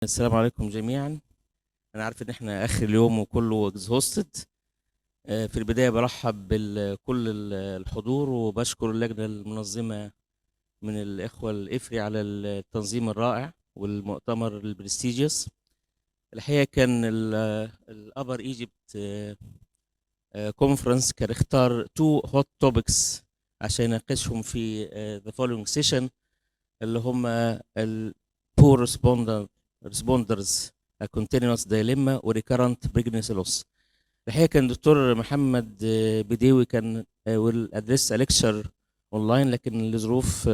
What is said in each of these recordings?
السلام عليكم جميعا. انا عارف ان احنا اخر اليوم وكله exhausted. في البدايه برحب بكل الحضور وبشكر اللجنه المنظمه من الاخوه الافري على التنظيم الرائع والمؤتمر البرستيجيوس. الحقيقه كان الابر ايجيبت كونفرنس كان اختار تو هوت توبكس عشان يناقشهم في the following session اللي هم poor responders a continuous dilemma و recurrent pregnancy loss. الحقيقه كان الدكتور محمد بديوي كان will address a lecture online، لكن لظروف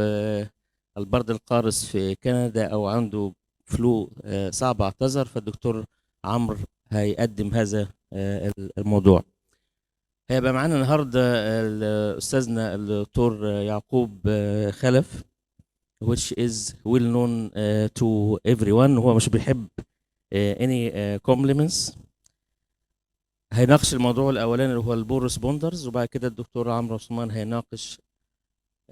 البرد القارس في كندا او عنده فلو صعب اعتذر، فالدكتور عمرو هيقدم هذا الموضوع. هيبقى معانا النهارده استاذنا الدكتور يعقوب خلف which is well known to everyone. هو مش بيحب any compliments. هيناقش الموضوع الاولاني اللي هو البور ريسبوندرز، وبعد كده الدكتور عمرو عثمان هيناقش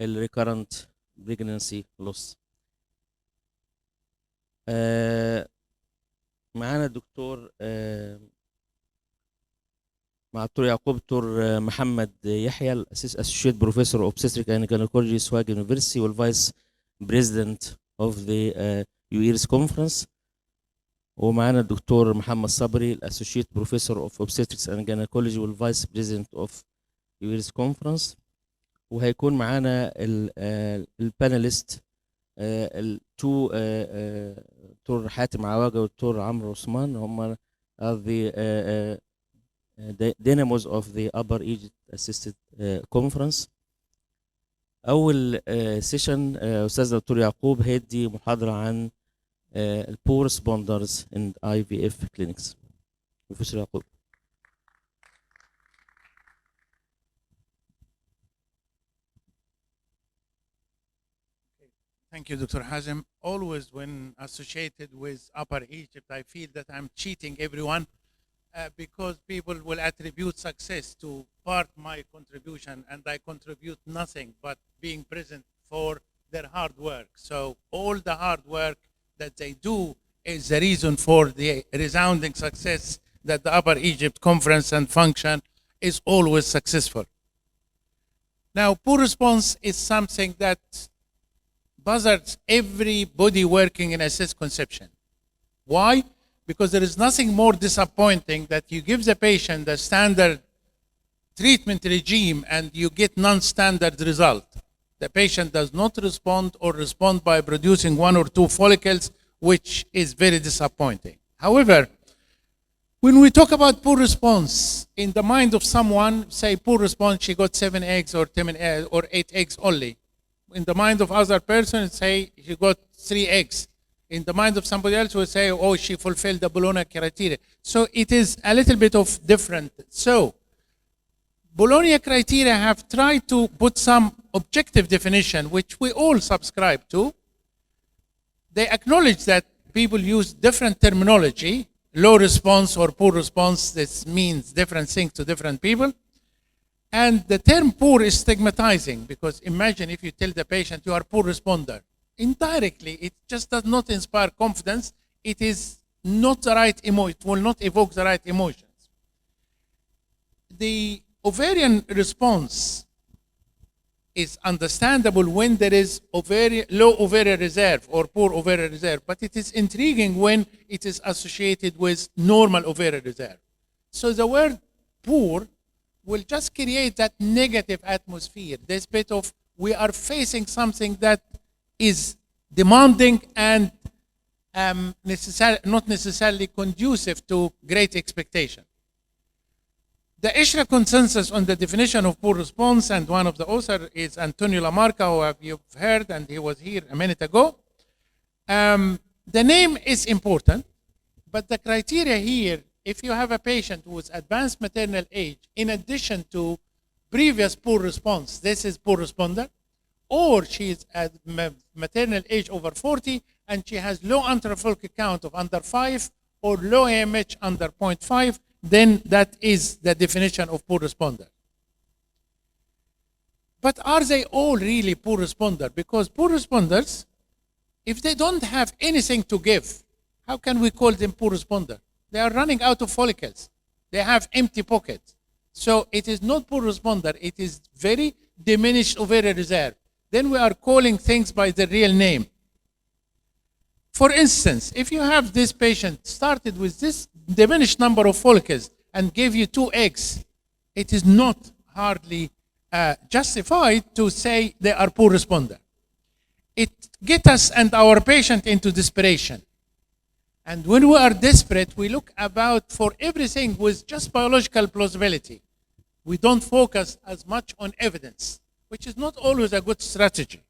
الريكارنت بريجنانسي لوس. معانا الدكتور مع الدكتور يعقوب دكتور محمد يحيى الاسوشيت بروفيسور اوبستريك اند جينيكولوجي سواج يونيفرسيتي والفايس بريزيدنت اوف ذا يويرس كونفرنس. ومعانا الدكتور محمد صبري الاسوشيت بروفيسور اوف اوبستريكس اند جينيكولوجي والفايس بريزيدنت اوف يويرس كونفرنس. وهيكون معانا الباناليست التو دكتور حاتم عواجه والدكتور عمرو عثمان، هم the dynamos of the Upper Egypt Assisted Conference. أول سيشن أستاذ دكتور يعقوب هيدي محاضرة عن البور ريسبوندرز in IVF clinics. بروفيسور يعقوب. Thank you, Dr. Hazem. Always when associated with Upper Egypt, I feel that I'm cheating everyone because people will attribute success to part my contribution, and I contribute nothing but being present for their hard work. So all the hard work that they do is the reason for the resounding success that the Upper Egypt Conference and function is always successful. Now, poor response is something that bothers everybody working in assist conception. Why? Because there is nothing more disappointing that you give the patient the standard treatment regime and you get non-standard result. The patient does not respond or respond by producing 1 or 2 follicles, which is very disappointing. However, when we talk about poor response, in the mind of someone, say poor response, she got 7 eggs or 10 eggs or 8 eggs only. In the mind of other person, say she got 3 eggs. In the mind of somebody else, will say, oh, she fulfilled the Bologna criteria. So it is a little bit of different. So Bologna criteria have tried to put some objective definition, which we all subscribe to. They acknowledge that people use different terminology, low response or poor response. This means different things to different people. And the term poor is stigmatizing, because imagine if you tell the patient you are poor responder. Indirectly, it just does not inspire confidence. It is not the right emotion. It will not evoke the right emotions. The ovarian response is understandable when there is low ovarian reserve or poor ovarian reserve, but it is intriguing when it is associated with normal ovarian reserve. So the word poor will just create that negative atmosphere. This bit of we are facing something that is demanding and not necessarily conducive to great expectation. The ISHRA consensus on the definition of poor response, and one of the authors is Antonio Lamarca, who you've heard, and he was here a minute ago. The name is important, but the criteria here, if you have a patient who is advanced maternal age, in addition to previous poor response, this is poor responder, or she is at maternal age over 40 and she has low intrafollicular count of under 5 or low AMH under 0.5, then that is the definition of poor responder. But are they all really poor responder? Because poor responders, if they don't have anything to give, how can we call them poor responder? They are running out of follicles. They have empty pockets. So it is not poor responder. It is very diminished ovarian reserve. Then we are calling things by the real name. For instance, if you have this patient started with this diminished number of follicles and gave you 2 eggs, it is not hardly justified to say they are poor responder. It gets us and our patient into desperation. And when we are desperate, we look about for everything with just biological plausibility. We don't focus as much on evidence, which is not always a good strategy.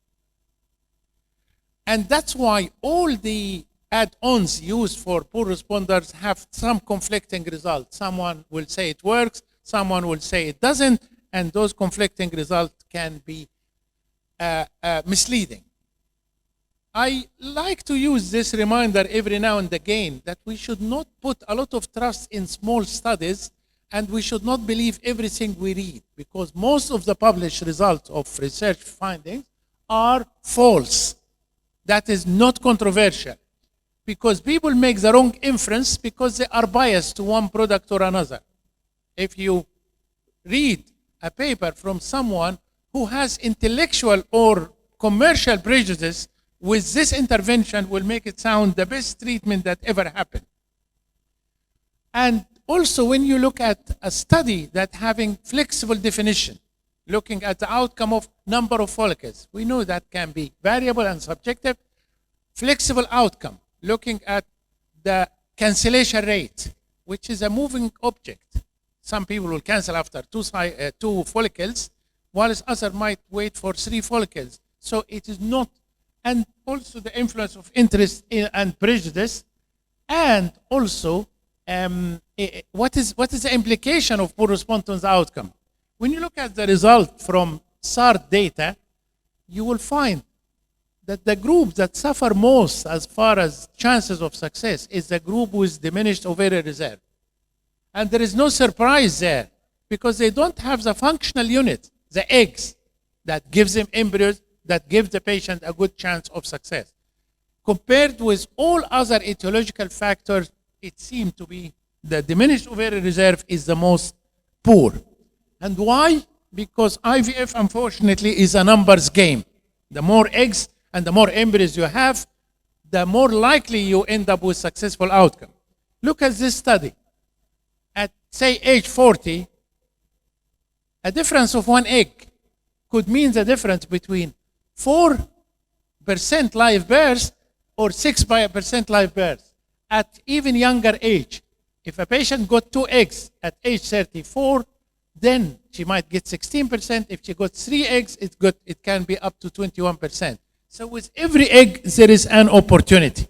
And that's why all the add-ons used for poor responders have some conflicting results. Someone will say it works, someone will say it doesn't, and those conflicting results can be misleading. I like to use this reminder every now and again that we should not put a lot of trust in small studies, and we should not believe everything we read, because most of the published results of research findings are false. That is not controversial, because people make the wrong inference because they are biased to one product or another. If you read a paper from someone who has intellectual or commercial prejudice, with this intervention will make it sound the best treatment that ever happened. And also, when you look at a study that having flexible definition, looking at the outcome of number of follicles, we know that can be variable and subjective. Flexible outcome, looking at the cancellation rate, which is a moving object. Some people will cancel after 2 follicles, whilst others might wait for 3 follicles. So it is not, and also the influence of interest and prejudice, and also what is the implication of poor response outcome? When you look at the result from SART data, you will find that the group that suffer most as far as chances of success is the group with diminished ovarian reserve. And there is no surprise there, because they don't have the functional unit, the eggs, that gives them embryos, that gives the patient a good chance of success. Compared with all other etiological factors, it seems to be the diminished ovarian reserve is the most poor. And why? Because IVF, unfortunately, is a numbers game. The more eggs and the more embryos you have, the more likely you end up with successful outcome. Look at this study. At, say, age 40, a difference of 1 egg could mean the difference between 4% live births or 6% live births at even younger age. If a patient got 2 eggs at age 34, then she might get 16%. If she got 3 eggs, it can be up to 21%. So with every egg, there is an opportunity.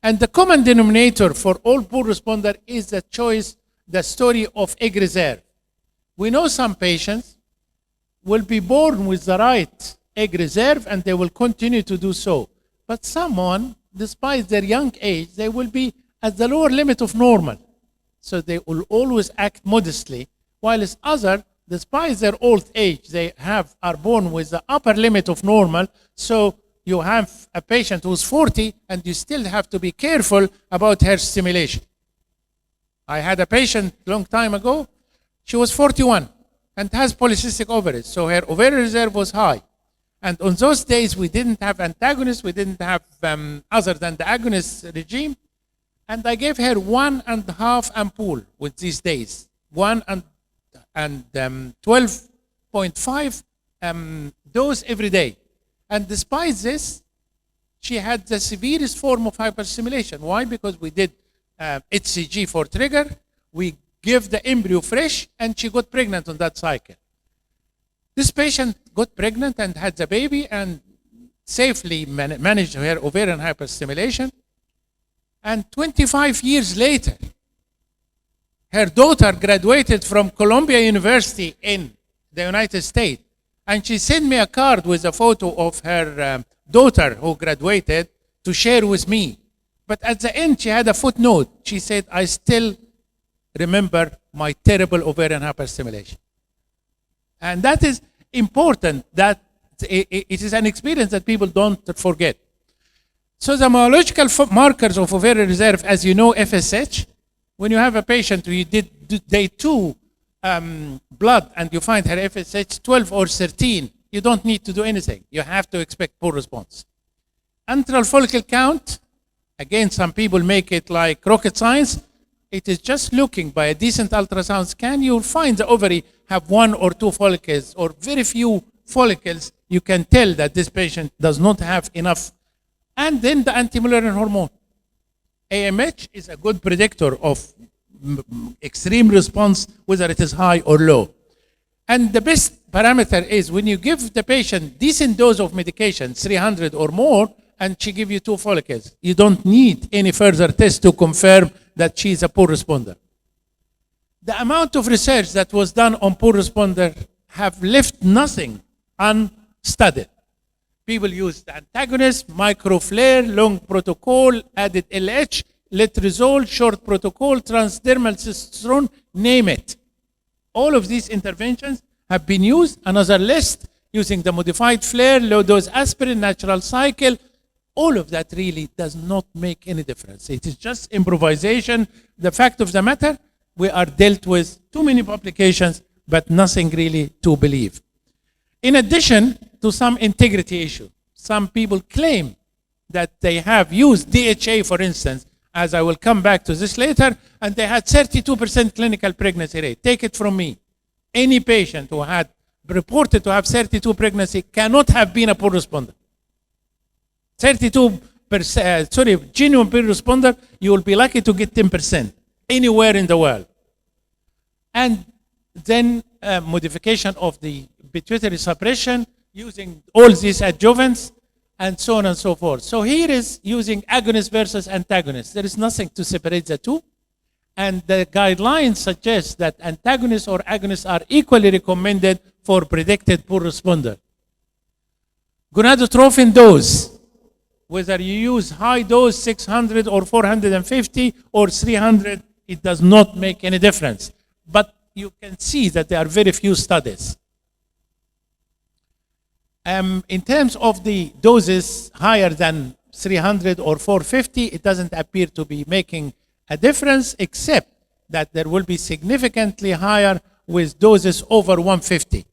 And the common denominator for all poor responder is the choice, the story of egg reserve. We know some patients will be born with the right egg reserve and they will continue to do so. But someone, despite their young age, they will be at the lower limit of normal. So they will always act modestly, whilst others, despite their old age, they are born with the upper limit of normal. So you have a patient who's 40 and you still have to be careful about her stimulation. I had a patient a long time ago. She was 41 and has polycystic ovaries. So her ovarian reserve was high. And on those days, we didn't have antagonists. We didn't have other than the agonist regime. And I gave her 1.5 ampoule with these days. 1 and 12.5 dose every day. And despite this, she had the severest form of hyperstimulation. Why? Because we did HCG for trigger, we gave the embryo fresh, and she got pregnant on that cycle. This patient got pregnant and had the baby and safely managed her ovarian hyperstimulation. And 25 years later, her daughter graduated from Columbia University in the United States. And she sent me a card with a photo of her daughter who graduated to share with me. But at the end, she had a footnote. She said, I still remember my terrible ovarian hyperstimulation. And that is important, that it is an experience that people don't forget. So the biological markers of ovarian reserve, as you know, FSH, when you have a patient who you did day 2 blood and you find her FSH 12 or 13, you don't need to do anything. You have to expect poor response. Antral follicle count, again, some people make it like rocket science. It is just looking by a decent ultrasound scan, you'll find the ovary have 1 or 2 follicles or very few follicles. You can tell that this patient does not have enough. And then the anti-Mullerian hormone. AMH is a good predictor of extreme response, whether it is high or low. And the best parameter is when you give the patient decent dose of medication, 300 or more, and she give you 2 follicles. You don't need any further test to confirm that she is a poor responder. The amount of research that was done on poor responder have left nothing unstudied. People used antagonists, microflare, long protocol, added LH, letrozole, short protocol, transdermal testosterone, name it. All of these interventions have been used. Another list using the modified flare, low dose aspirin, natural cycle. All of that really does not make any difference. It is just improvisation. The fact of the matter, we are dealt with too many publications, but nothing really to believe. In addition to some integrity issue, some people claim that they have used DHA, for instance, as I will come back to this later, and they had 32% clinical pregnancy rate. Take it from me. Any patient who had reported to have 32 pregnancy cannot have been a poor responder. 32%, genuine poor responder, you will be lucky to get 10% anywhere in the world. And then modification of the pituitary suppression using all these adjuvants and so on and so forth. So here is using agonist versus antagonist. There is nothing to separate the two. And the guidelines suggest that antagonists or agonists are equally recommended for predicted poor responder. Gonadotrophin dose, whether you use high dose 600 or 450 or 300, it does not make any difference. But you can see that there are very few studies. In terms of the doses higher than 300 or 450, it doesn't appear to be making a difference, except that there will be significantly higher with doses over 150.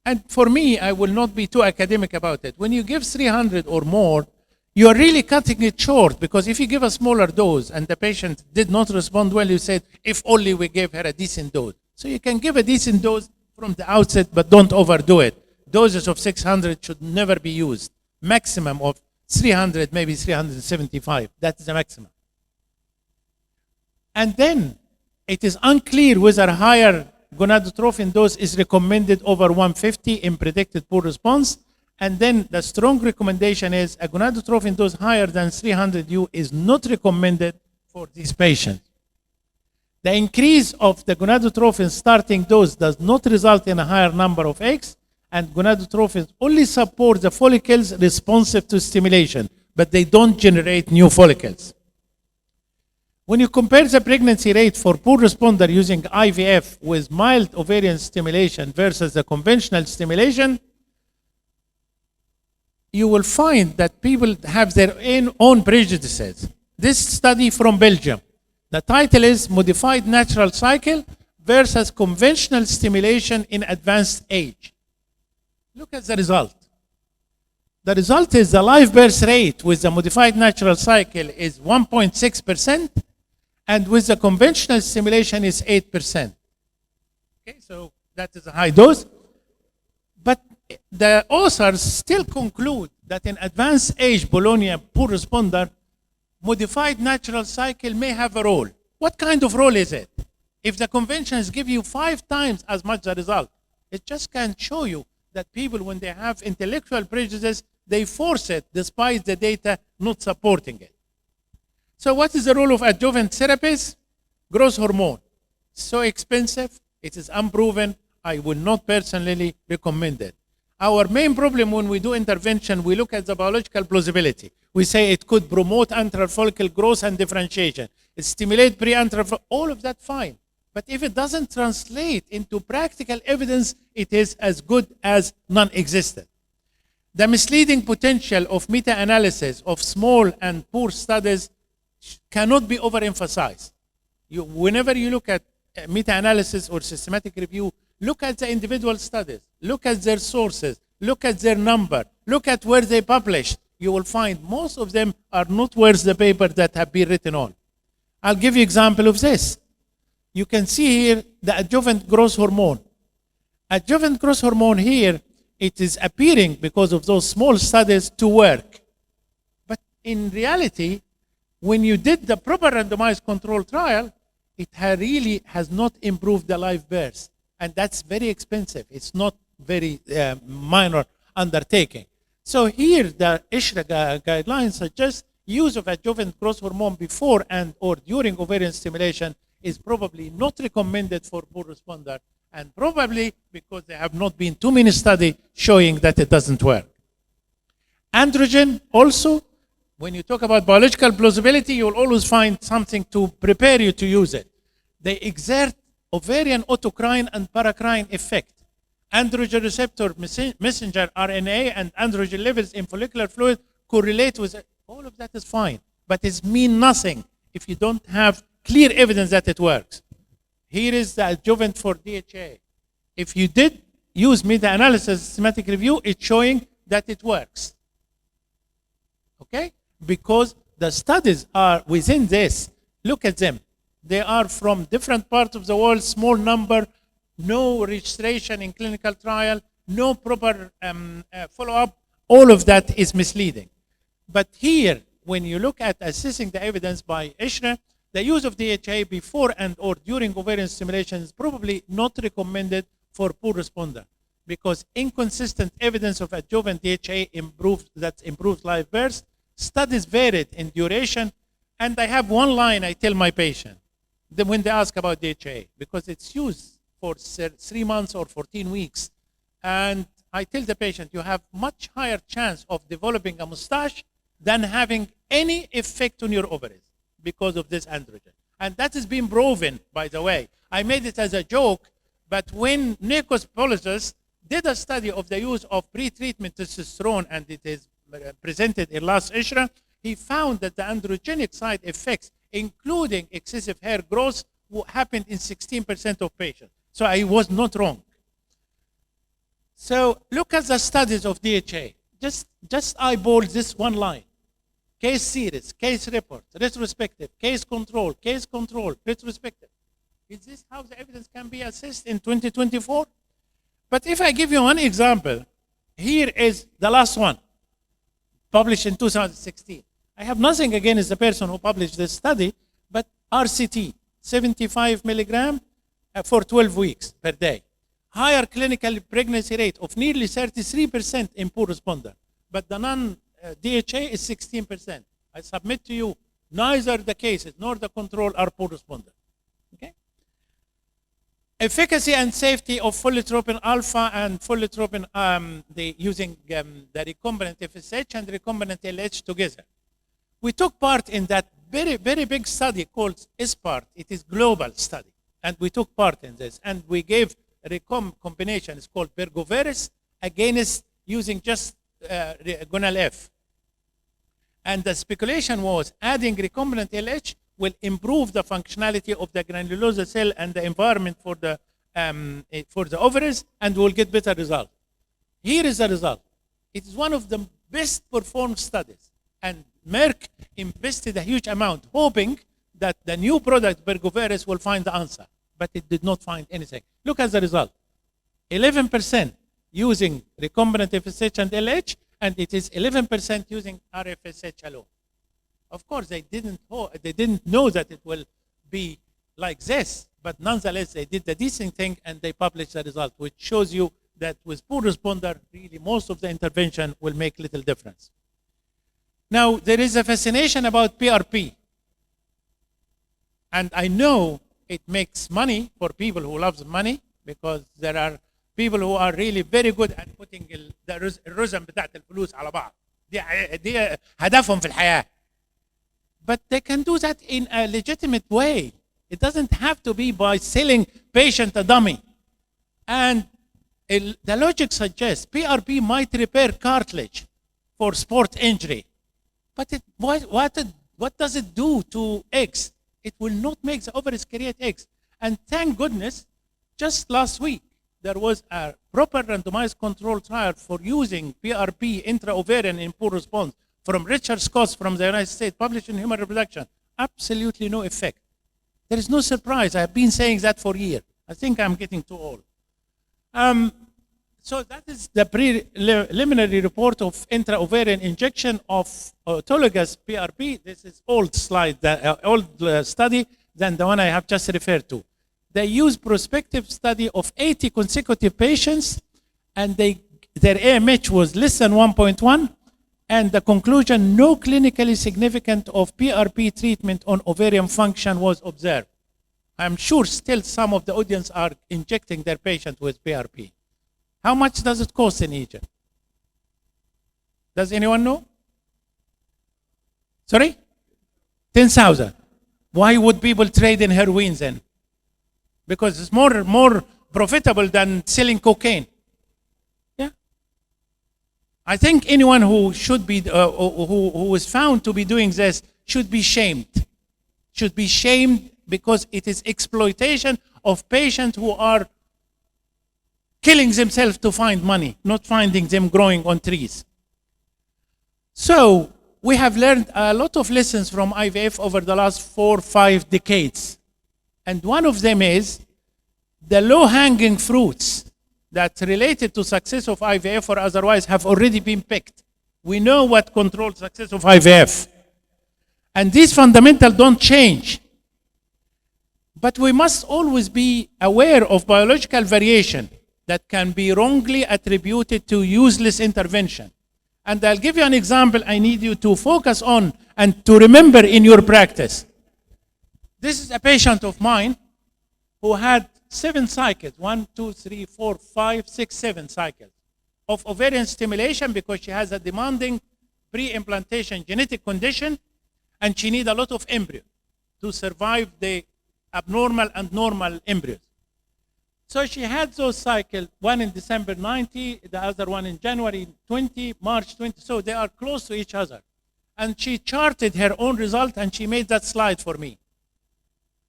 And for me, I will not be too academic about it. When you give 300 or more, you are really cutting it short, because if you give a smaller dose and the patient did not respond well, you said, if only we gave her a decent dose. So you can give a decent dose from the outset, but don't overdo it. Doses of 600 should never be used. Maximum of 300, maybe 375. That's the maximum. And then it is unclear whether higher gonadotrophin dose is recommended over 150 in predicted poor response. And then the strong recommendation is a gonadotrophin dose higher than 300 U is not recommended for these patients. The increase of the gonadotrophin starting dose does not result in a higher number of eggs, and gonadotrophin only support the follicles responsive to stimulation, but they don't generate new follicles. When you compare the pregnancy rate for poor responder using IVF with mild ovarian stimulation versus the conventional stimulation, you will find that people have their own prejudices. This study from Belgium, the title is Modified Natural Cycle versus Conventional Stimulation in Advanced Age. Look at the result. The result is the live birth rate with the modified natural cycle is 1.6%, and with the conventional stimulation is 8%. Okay, so that is a high dose. But the authors still conclude that in advanced age Bologna poor responder, modified natural cycle may have a role. What kind of role is it? If the conventions give you 5 times as much the result, it just can show you that people, when they have intellectual prejudice, they force it despite the data not supporting it. So what is the role of adjuvant therapies? Growth hormone. So expensive, it is unproven. I will not personally recommend it. Our main problem when we do intervention, we look at the biological plausibility. We say it could promote antral follicle growth and differentiation. It stimulates pre-antral, all of that fine. But if it doesn't translate into practical evidence, it is as good as non-existent. The misleading potential of meta-analysis of small and poor studies cannot be overemphasized. Whenever you look at meta-analysis or systematic review, look at the individual studies, look at their sources, look at their number, look at where they published. You will find most of them are not worth the paper that have been written on. I'll give you an example of this. You can see here the adjuvant growth hormone. Adjuvant growth hormone here, it is appearing because of those small studies to work. But in reality, when you did the proper randomized control trial, it really has not improved the live births. And that's very expensive. It's not very minor undertaking. So here, the ISHRA guidelines suggest use of adjuvant growth hormone before and or during ovarian stimulation is probably not recommended for poor responder, and probably because there have not been too many studies showing that it doesn't work. Androgen also, when you talk about biological plausibility, you'll always find something to prepare you to use it. They exert ovarian autocrine and paracrine effect. Androgen receptor messenger RNA and androgen levels in follicular fluid correlate with it. All of that is fine, but it means nothing if you don't have clear evidence that it works. Here is the adjuvant for DHA. If you did use meta-analysis systematic review, it's showing that it works. Okay? Because the studies are within this. Look at them. They are from different parts of the world, small number, no registration in clinical trial, no proper follow-up. All of that is misleading. But here, when you look at assessing the evidence by ISHRA, the use of DHA before and or during ovarian stimulation is probably not recommended for poor responder because inconsistent evidence of adjuvant DHA improves live births. Studies varied in duration, and I have one line I tell my patient when they ask about DHA, because it's used for 3 months or 14 weeks. And I tell the patient, you have much higher chance of developing a mustache than having any effect on your ovaries because of this androgen. And that has been proven, by the way. I made it as a joke, but when Nikos Politis did a study of the use of pre-treatment testosterone, and it is presented in last ISHRA, he found that the androgenic side effects, including excessive hair growth, happened in 16% of patients. So I was not wrong. So look at the studies of DHA. Just eyeball this one line. Case series, case report, retrospective, case control, retrospective. Is this how the evidence can be assessed in 2024? But if I give you one example, here is the last one, published in 2016. I have nothing against the person who published this study, but RCT, 75 milligram for 12 weeks per day. Higher clinical pregnancy rate of nearly 33% in poor responder, but the non-DHA is 16%. I submit to you, neither the cases nor the control are poor responder. Okay? Efficacy and safety of folitropin alpha and folitropin, using the recombinant FSH and recombinant LH together. We took part in that very, very big study called SPART. It is global study. And we took part in this. And we gave a combination, it's called Bergoveris, against using just gonal F. And the speculation was adding recombinant LH will improve the functionality of the granulosa cell and the environment for the ovaries, and we'll get better results. Here is the result. It is one of the best performed studies. And Merck invested a huge amount, hoping that the new product, Bergoveris, will find the answer. But it did not find anything. Look at the result. 11% using recombinant FSH and LH, and it is 11% using RFSH alone. Of course, they didn't know that it will be like this, but nonetheless, they did the decent thing and they published the result, which shows you that with poor responder, really most of the intervention will make little difference. Now, there is a fascination about PRP. And I know it makes money for people who love money, because there are people who are really very good at putting الرزم بتاعت الفلوس على بعض. دي هدفهم في الحياة. But they can do that in a legitimate way. It doesn't have to be by selling patient a dummy. And The logic suggests PRP might repair cartilage for sport injury, but what does it do to eggs? It will not make the ovaries create eggs. And thank goodness, just last week, there was a proper randomized control trial for using PRP intra-ovarian in poor response from Richard Scott from the United States, published in Human Reproduction. Absolutely no effect. There is no surprise. I have been saying that for years. I think I'm getting too old. So that is the preliminary report of intra-ovarian injection of autologous PRP. This is old slide, old study than the one I have just referred to. They used prospective study of 80 consecutive patients, and their AMH was less than 1.1, and the conclusion, no clinically significant of PRP treatment on ovarian function was observed. I'm sure still some of the audience are injecting their patient with PRP. How much does it cost in Egypt? Does anyone know? Sorry? 10,000. Why would people trade in heroin then? Because it's more profitable than selling cocaine. Yeah. I think anyone who should be who is found to be doing this should be shamed. Should be shamed because it is exploitation of patients who are killing themselves to find money, not finding them growing on trees. So we have learned a lot of lessons from IVF over the last 4 or 5 decades. And one of them is the low-hanging fruits that related to success of IVF or otherwise have already been picked. We know what controls success of IVF. And these fundamentals don't change. But we must always be aware of biological variation that can be wrongly attributed to useless intervention. And I'll give you an example I need you to focus on and to remember in your practice. This is a patient of mine who had 7 cycles, 1, 2, 3, 4, 5, 6, 7 cycles of ovarian stimulation because she has a demanding pre-implantation genetic condition and she needs a lot of embryo to survive the abnormal and normal embryos. So she had those cycles, one in December 90, the other one in January 20, March 20, so they are close to each other. And she charted her own result and she made that slide for me.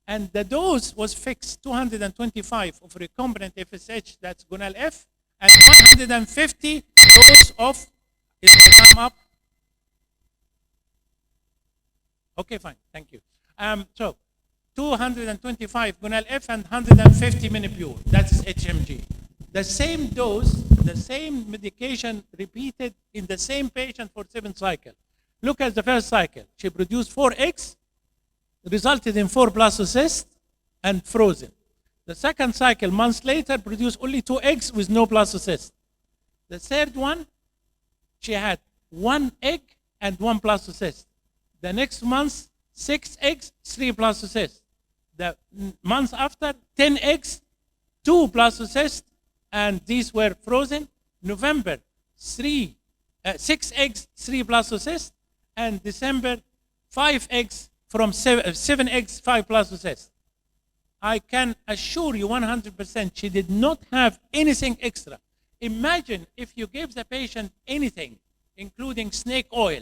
And the dose was fixed, 225 of recombinant FSH, that's gonal F, and 150 dose of, is the time up? Okay, fine, thank you. So 225 gonal F and 150 minipure, that's HMG. The same dose, the same medication repeated in the same patient for 7 cycles. Look at the first cycle. She produced 4 eggs, resulted in 4 blastocysts and frozen. The second cycle, months later, produced only 2 eggs with no blastocyst. The third one, she had 1 egg and 1 blastocyst. The next month, 6 eggs, 3 blastocysts. The month after, 10 eggs, 2 blastocysts, and these were frozen. November, 6 eggs, 3 blastocysts, and December, 5 eggs from 7 eggs, 5 blastocysts. I can assure you 100% she did not have anything extra. Imagine if you gave the patient anything, including snake oil,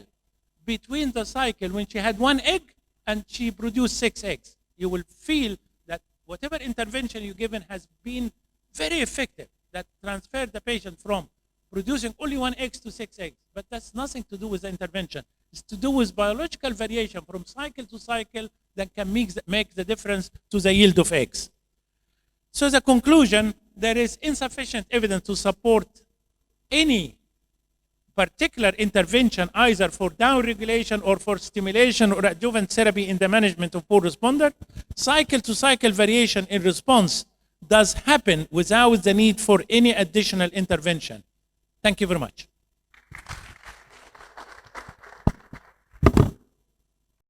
between the cycle when she had 1 egg and she produced 6 eggs. You will feel that whatever intervention you've given has been very effective, that transferred the patient from producing only 1 egg to 6 eggs. But that's nothing to do with the intervention. It's to do with biological variation from cycle to cycle that can make the difference to the yield of eggs. So the conclusion, there is insufficient evidence to support any particular intervention either for downregulation or for stimulation or adjuvant therapy in the management of poor responder. Cycle to cycle variation in response does happen without the need for any additional intervention. Thank you very much.